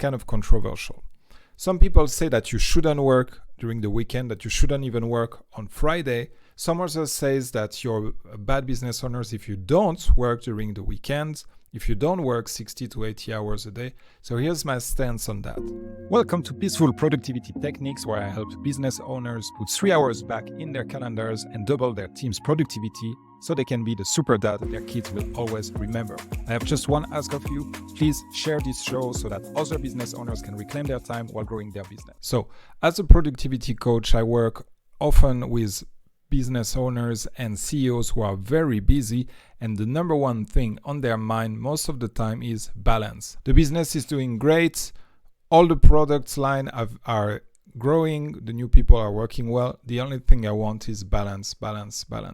kind of controversial. Some people say that you shouldn't work during the weekend, that you shouldn't even work on Friday. Some others say that you're a bad business owners if you don't work during the weekends, if you don't work 60 to 80 hours a day. So here's my stance on that. Welcome to Peaceful Productivity Techniques, where I help business owners put 3 hours back in their calendars and double their team's productivity so they can be the super dad their kids will always remember. I have just one ask of you. Please share this show so that other business owners can reclaim their time while growing their business. So as a productivity coach, I work often with business owners and CEOs who are very busy, and the number one thing on their mind most of the time is balance. The business is doing great, all the products line are growing, the new people are working well. The only thing I want is balance.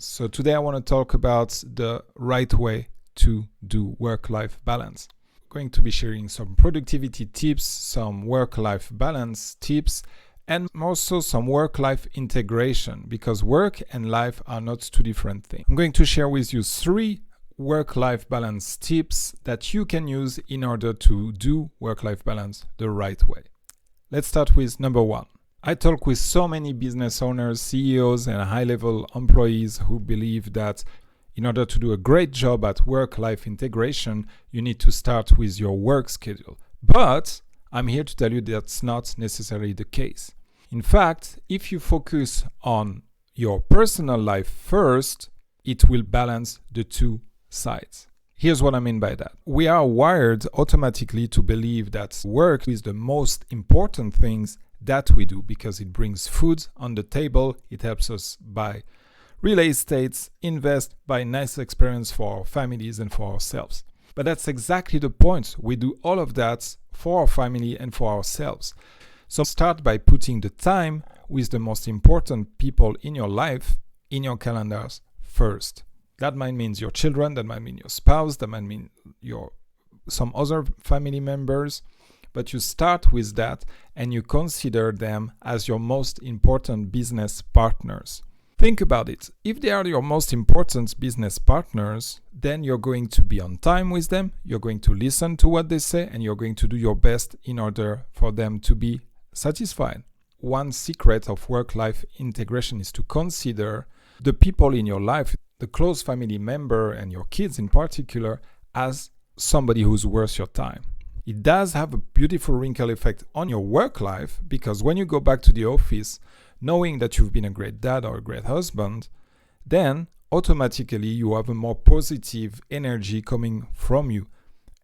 So today I want to talk about the right way to do work-life balance. I'm going to be sharing some productivity tips, some work-life balance tips, and also some work-life integration, because work and life are not two different things. I'm going to share with you 3 work-life balance tips that you can use in order to do work-life balance the right way. Let's start with number 1. I talk with so many business owners, CEOs, and high-level employees who believe that in order to do a great job at work-life integration, you need to start with your work schedule. But I'm here to tell you that's not necessarily the case. In fact, if you focus on your personal life first, it will balance the two sides. Here's what I mean by that. We are wired automatically to believe that work is the most important things that we do because it brings food on the table, it helps us buy real estate, invest, buy nice experience for our families and for ourselves. But that's exactly the point. We do all of that for our family and for ourselves. So start by putting the time with the most important people in your life, in your calendars first. That might mean your children, that might mean your spouse, that might mean some other family members. But you start with that and you consider them as your most important business partners. Think about it. If they are your most important business partners, then you're going to be on time with them, you're going to listen to what they say, and you're going to do your best in order for them to be satisfied. One secret of work-life integration is to consider the people in your life, the close family member and your kids in particular, as somebody who's worth your time. It does have a beautiful wrinkle effect on your work life, because when you go back to the office knowing that you've been a great dad or a great husband, then automatically you have a more positive energy coming from you.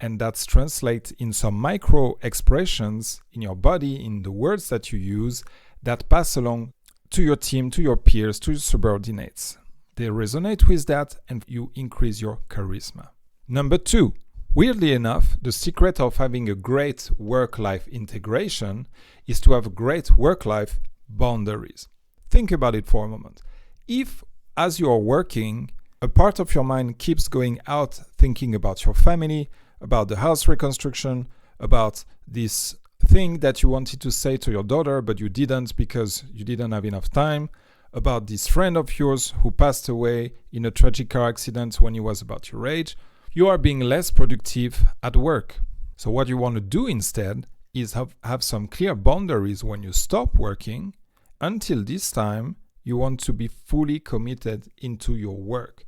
And that's translates in some micro expressions in your body, in the words that you use, that pass along to your team, to your peers, to your subordinates. They resonate with that and you increase your charisma. Number 2, weirdly enough, the secret of having a great work-life integration is to have great work-life boundaries. Think about it for a moment. If, as you are working, a part of your mind keeps going out thinking about your family, about the house reconstruction, about this thing that you wanted to say to your daughter but you didn't because you didn't have enough time, about this friend of yours who passed away in a tragic car accident when he was about your age, you are being less productive at work. So what you want to do instead is have some clear boundaries when you stop working. Until this time, you want to be fully committed into your work.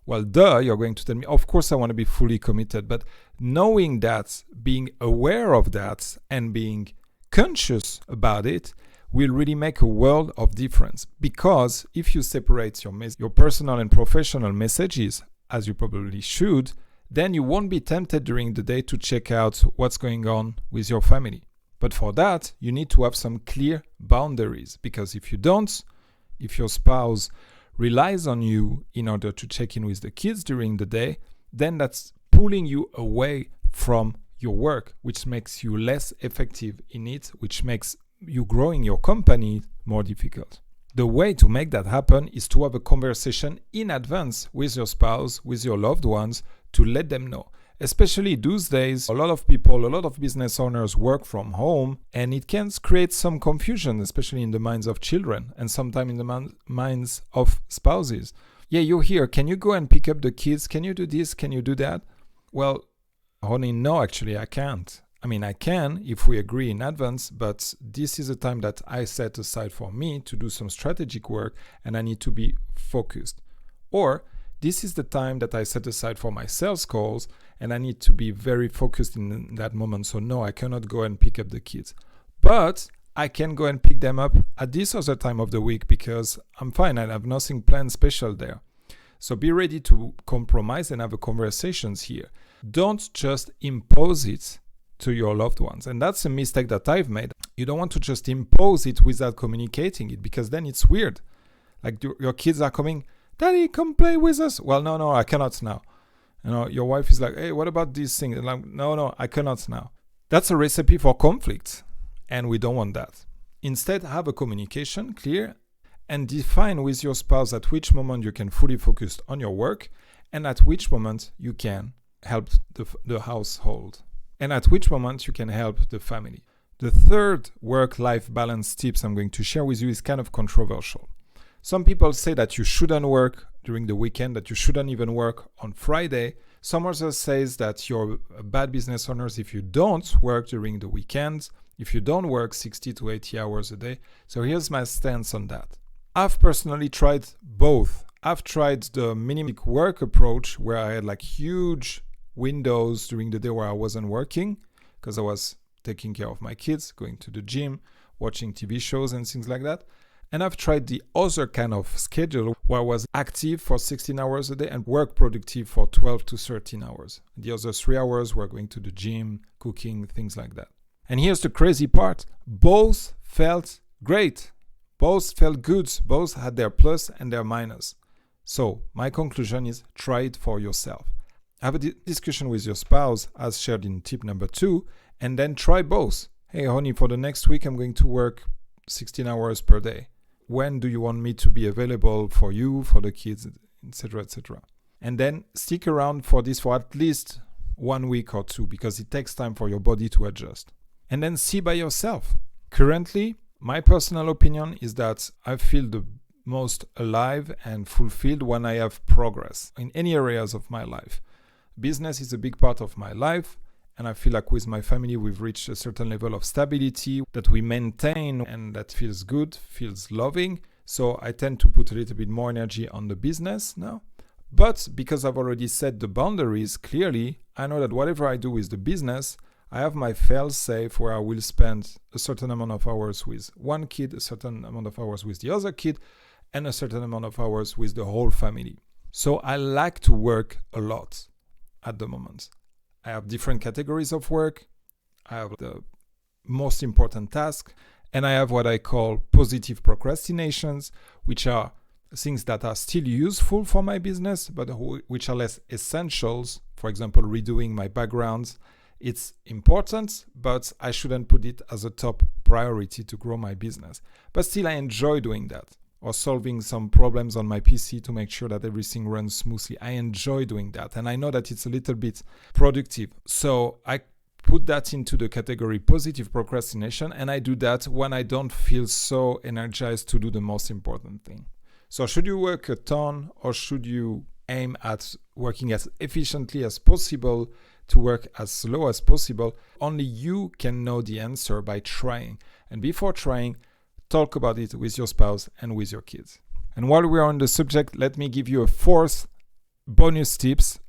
Well, you're going to tell me, of course I want to be fully committed, but knowing that, being aware of that, and being conscious about it will really make a world of difference. Because if you separate your personal and professional messages, as you probably should, then you won't be tempted during the day to check out what's going on with your family. But for that, you need to have some clear boundaries, because if you don't, if your spouse relies on you in order to check in with the kids during the day, then that's pulling you away from your work, which makes you less effective in it, which makes you growing your company more difficult. The way to make that happen is to have a conversation in advance with your spouse, with your loved ones, to let them know. Especially these days, a lot of people, a lot of business owners work from home, and it can create some confusion, especially in the minds of children and sometimes in the minds of spouses. Yeah, you're here. Can you go and pick up the kids? Can you do this? Can you do that? Well, honey, no, actually, I can't. I mean, I can if we agree in advance, but this is a time that I set aside for me to do some strategic work and I need to be focused. Or this is the time that I set aside for my sales calls and I need to be very focused in that moment. So no, I cannot go and pick up the kids. But I can go and pick them up at this other time of the week because I'm fine. I have nothing planned special there. So be ready to compromise and have a conversations here. Don't just impose it to your loved ones. And that's a mistake that I've made. You don't want to just impose it without communicating it because then it's weird. Like your kids are coming, Daddy, come play with us. Well, no, I cannot now. Your wife is like, hey, what about this thing? And like, no, I cannot now. That's a recipe for conflict. And we don't want that. Instead, have a communication clear and define with your spouse at which moment you can fully focus on your work and at which moment you can help the household and at which moment you can help the family. The third work-life balance tips I'm going to share with you is kind of controversial. Some people say that you shouldn't work during the weekend, that you shouldn't even work on Friday. Some others say that you're a bad business owner if you don't work during the weekends, if you don't work 60 to 80 hours a day. So here's my stance on that. I've personally tried both. I've tried the minimum work approach where I had like huge windows during the day where I wasn't working because I was taking care of my kids, going to the gym, watching TV shows and things like that. And I've tried the other kind of schedule where I was active for 16 hours a day and work productive for 12 to 13 hours. The other 3 hours were going to the gym, cooking, things like that. And here's the crazy part. Both felt great. Both felt good. Both had their plus and their minus. So my conclusion is try it for yourself. Have a discussion with your spouse as shared in tip number 2 and then try both. Hey, honey, for the next week, I'm going to work 16 hours per day. When do you want me to be available for you, for the kids, etc., etc.? And then stick around for this for at least 1 week or 2 because it takes time for your body to adjust. And then see by yourself. Currently, my personal opinion is that I feel the most alive and fulfilled when I have progress in any areas of my life. Business is a big part of my life. And I feel like with my family, we've reached a certain level of stability that we maintain and that feels good, feels loving. So I tend to put a little bit more energy on the business now. But because I've already set the boundaries clearly, I know that whatever I do with the business, I have my fail-safe where I will spend a certain amount of hours with one kid, a certain amount of hours with the other kid, and a certain amount of hours with the whole family. So I like to work a lot at the moment. I have different categories of work. I have the most important task, and I have what I call positive procrastinations, which are things that are still useful for my business, but which are less essentials. For example, redoing my backgrounds. It's important, but I shouldn't put it as a top priority to grow my business. But still, I enjoy doing that. Or solving some problems on my PC to make sure that everything runs smoothly. I enjoy doing that. And I know that it's a little bit productive. So I put that into the category positive procrastination. And I do that when I don't feel so energized to do the most important thing. So should you work a ton or should you aim at working as efficiently as possible to work as slow as possible? Only you can know the answer by trying. And before trying, talk about it with your spouse and with your kids. And while we're on the subject, let me give you a fourth bonus tips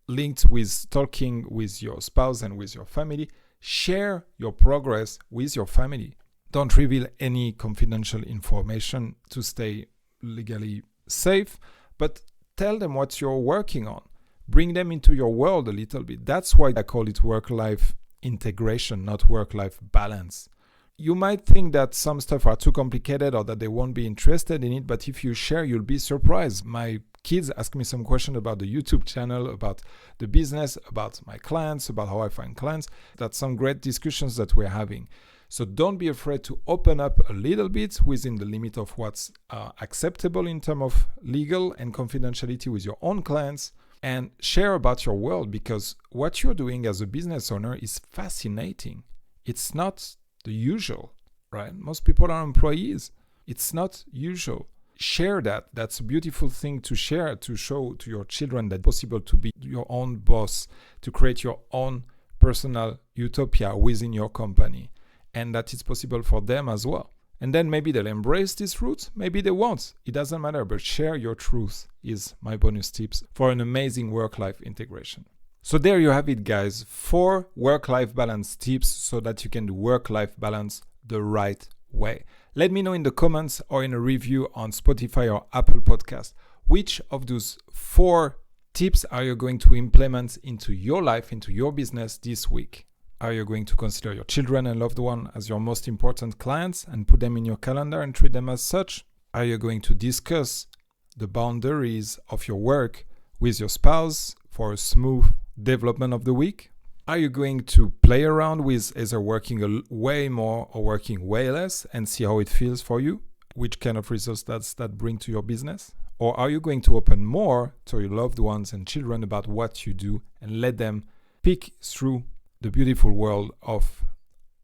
linked with talking with your spouse and with your family. Share your progress with your family. Don't reveal any confidential information to stay legally safe, but tell them what you're working on. Bring them into your world a little bit. That's why I call it work-life integration, not work-life balance. You might think that some stuff are too complicated or that they won't be interested in it, but if you share, you'll be surprised. My kids ask me some question about the YouTube channel, about the business, about my clients, about how I find clients. That's some great discussions that we're having. So don't be afraid to open up a little bit within the limit of what's acceptable in terms of legal and confidentiality with your own clients, and share about your world, because what you're doing as a business owner is fascinating. It's not the usual, right? Most people are employees. It's not usual. Share that. That's a beautiful thing to share, to show to your children that it's possible to be your own boss, to create your own personal utopia within your company, and that it's possible for them as well. And then maybe they'll embrace this route, maybe they won't. It doesn't matter, but share your truth is my bonus tips for an amazing work-life integration. So there you have it, guys. 4 work-life balance tips so that you can do work-life balance the right way. Let me know in the comments or in a review on Spotify or Apple Podcast, which of those 4 tips are you going to implement into your life, into your business this week? Are you going to consider your children and loved one as your most important clients and put them in your calendar and treat them as such? Are you going to discuss the boundaries of your work with your spouse for a smooth development of the week? Are you going to play around with either working way more or working way less and see how it feels for you? Which kind of results that bring to your business? Or are you going to open more to your loved ones and children about what you do and let them peek through the beautiful world of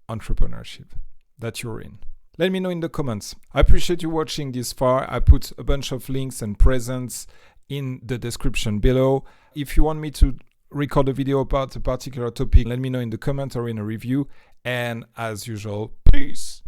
entrepreneurship that you're in? Let me know in the comments. I appreciate you watching this far. I put a bunch of links and presents in the description below. If you want me to record a video about a particular topic, let me know in the comment or in a review. And as usual, peace.